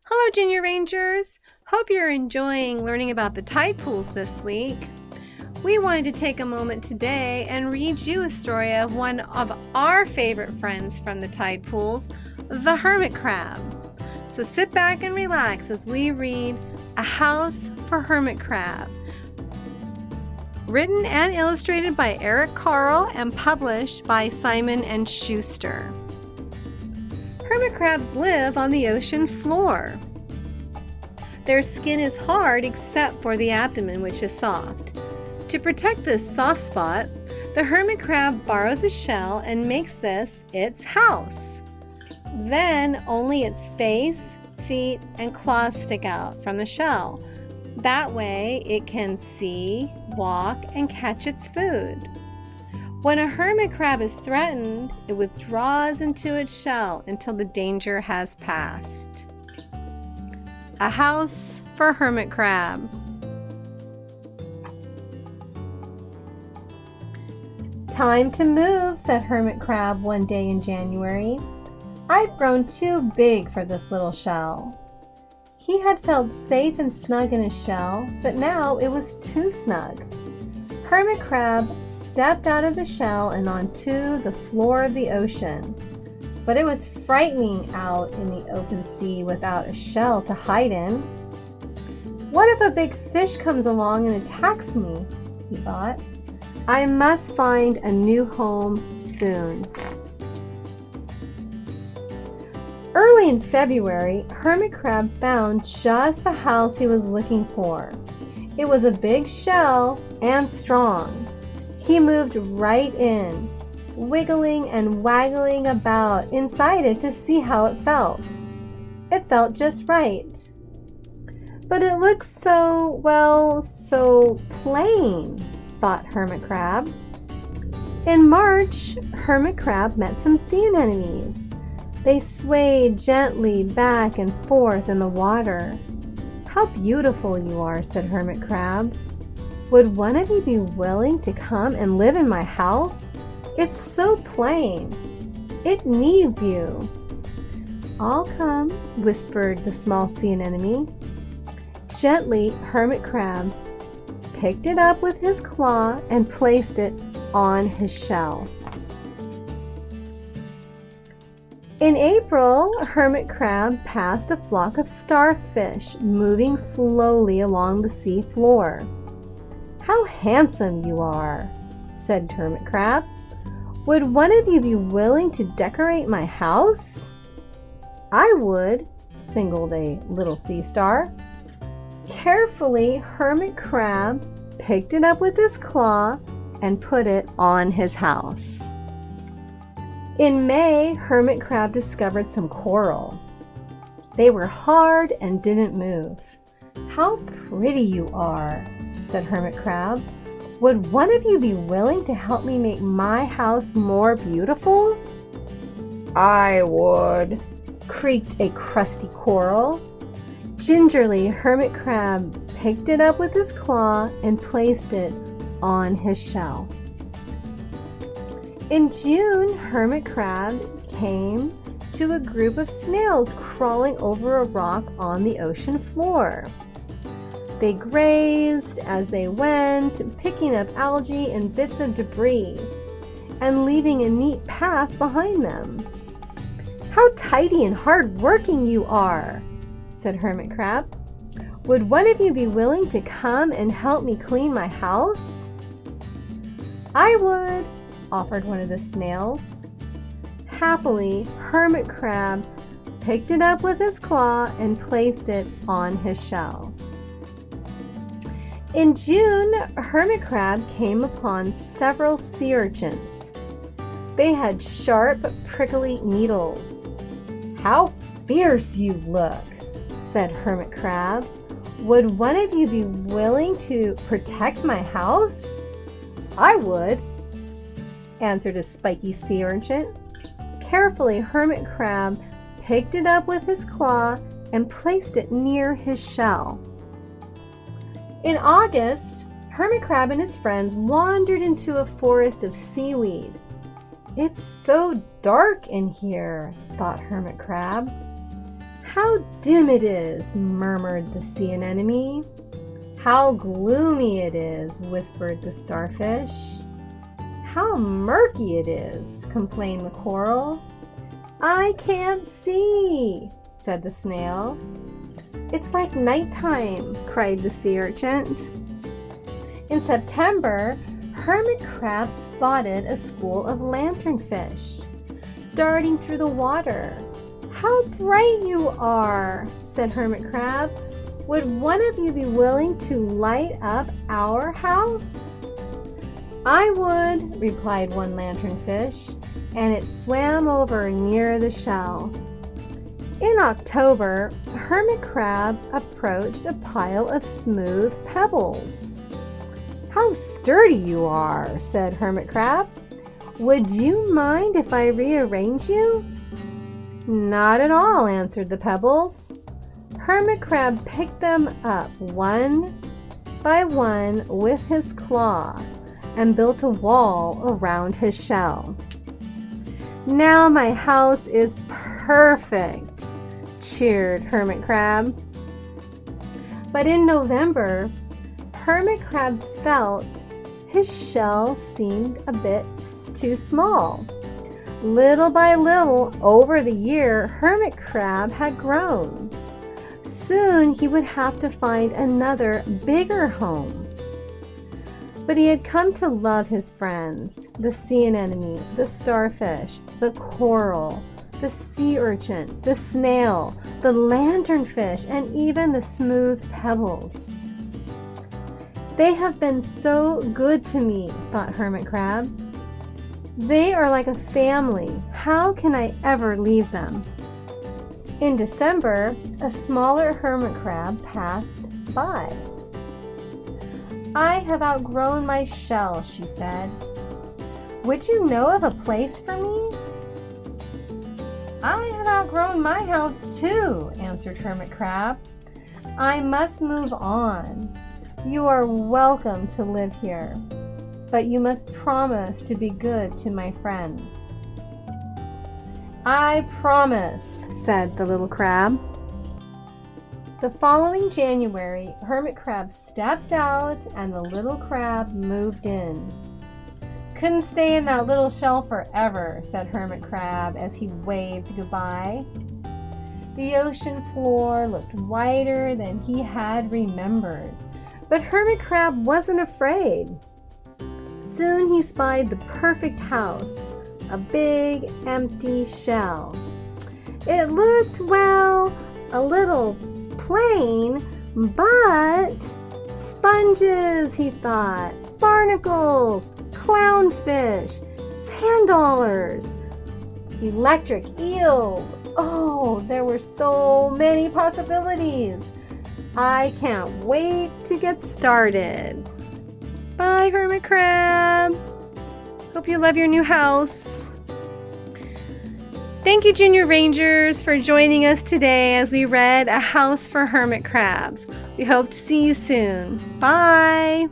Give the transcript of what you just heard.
Hello, Junior Rangers! Hope you're enjoying learning about the tide pools this week. We wanted to take a moment today and read you a story of one of our favorite friends from the tide pools, the hermit crab. So sit back and relax as we read A House for Hermit Crab. Written and illustrated by Eric Carle and published by Simon & Schuster. Hermit crabs live on the ocean floor. Their skin is hard except for the abdomen, which is soft. To protect this soft spot, the hermit crab borrows a shell and makes this its house. Then only its face, feet, and claws stick out from the shell. That way it can see, walk, and catch its food. When a hermit crab is threatened, it withdraws into its shell until the danger has passed. A House for Hermit Crab. "Time to move," said Hermit Crab one day in January. "I've grown too big for this little shell." He had felt safe and snug in his shell, but now it was too snug. Hermit Crab stepped out of the shell and onto the floor of the ocean. But it was frightening out in the open sea without a shell to hide in. "What if a big fish comes along and attacks me?" he thought. "I must find a new home soon." Early in February, Hermit Crab found just the house he was looking for. It was a big shell and strong. He moved right in, wiggling and waggling about inside it to see how it felt. It felt just right. But it looked so plain, thought Hermit Crab. In March, Hermit Crab met some sea anemones. They swayed gently back and forth in the water. "How beautiful you are," said Hermit Crab. "Would one of you be willing to come and live in my house? It's so plain. It needs you." "I'll come," whispered the small sea anemone. Gently, Hermit Crab picked it up with his claw and placed it on his shell. In April, Hermit Crab passed a flock of starfish moving slowly along the sea floor. "How handsome you are," said Hermit Crab. "Would one of you be willing to decorate my house?" "I would," singled a little sea star. Carefully, Hermit Crab picked it up with his claw and put it on his house. In May, Hermit Crab discovered some coral. They were hard and didn't move. "How pretty you are," said Hermit Crab. "Would one of you be willing to help me make my house more beautiful?" "I would," creaked a crusty coral. Gingerly, Hermit Crab picked it up with his claw and placed it on his shell. In June, Hermit Crab came to a group of snails crawling over a rock on the ocean floor. They grazed as they went, picking up algae and bits of debris, and leaving a neat path behind them. "How tidy and hard-working you are," said Hermit Crab. "Would one of you be willing to come and help me clean my house?" "I would," offered one of the snails. Happily, Hermit Crab picked it up with his claw and placed it on his shell. In June, Hermit Crab came upon several sea urchins. They had sharp, prickly needles. "How fierce you look," said Hermit Crab. "Would one of you be willing to protect my house?" "I would," answered a spiky sea urchin. Carefully, Hermit Crab picked it up with his claw and placed it near his shell. In August, Hermit Crab and his friends wandered into a forest of seaweed. "It's so dark in here," thought Hermit Crab. How dim it is, murmured the sea anemone. How gloomy it is, whispered the starfish. How murky it is, complained the coral. I can't see, said the snail. It's like nighttime, cried the sea urchin. In September, Hermit Crab spotted a school of lanternfish darting through the water. How bright you are, said Hermit Crab. Would one of you be willing to light up our house? I would, replied one lanternfish, and it swam over near the shell. In October, Hermit Crab approached a pile of smooth pebbles. How sturdy you are, said Hermit Crab. Would you mind if I rearrange you? Not at all, answered the pebbles. Hermit Crab picked them up one by one with his claw and built a wall around his shell. Now my house is perfect, cheered Hermit Crab. But in November, Hermit Crab felt his shell seemed a bit too small. Little by little, over the year, Hermit Crab had grown. Soon he would have to find another, bigger home. But he had come to love his friends, the sea anemone, the starfish, the coral, the sea urchin, the snail, the lanternfish, and even the smooth pebbles. They have been so good to me, thought Hermit Crab. They are like a family. How can I ever leave them? In December, a smaller hermit crab passed by. I have outgrown my shell, she said. Would you know of a place for me? I have outgrown my house too, answered Hermit Crab. I must move on. You are welcome to live here, but you must promise to be good to my friends. I promise, said the little crab. The following January, Hermit Crab stepped out and the little crab moved in. Couldn't stay in that little shell forever, said Hermit Crab as he waved goodbye. The ocean floor looked whiter than he had remembered, but Hermit Crab wasn't afraid. Soon he spied the perfect house, a big empty shell. It looked, well, a little plain, but sponges, he thought, barnacles, clownfish, sand dollars, electric eels. Oh, there were so many possibilities. I can't wait to get started. Bye, Hermit Crab. Hope you love your new house. Thank you, Junior Rangers, for joining us today as we read A House for Hermit Crabs. We hope to see you soon. Bye.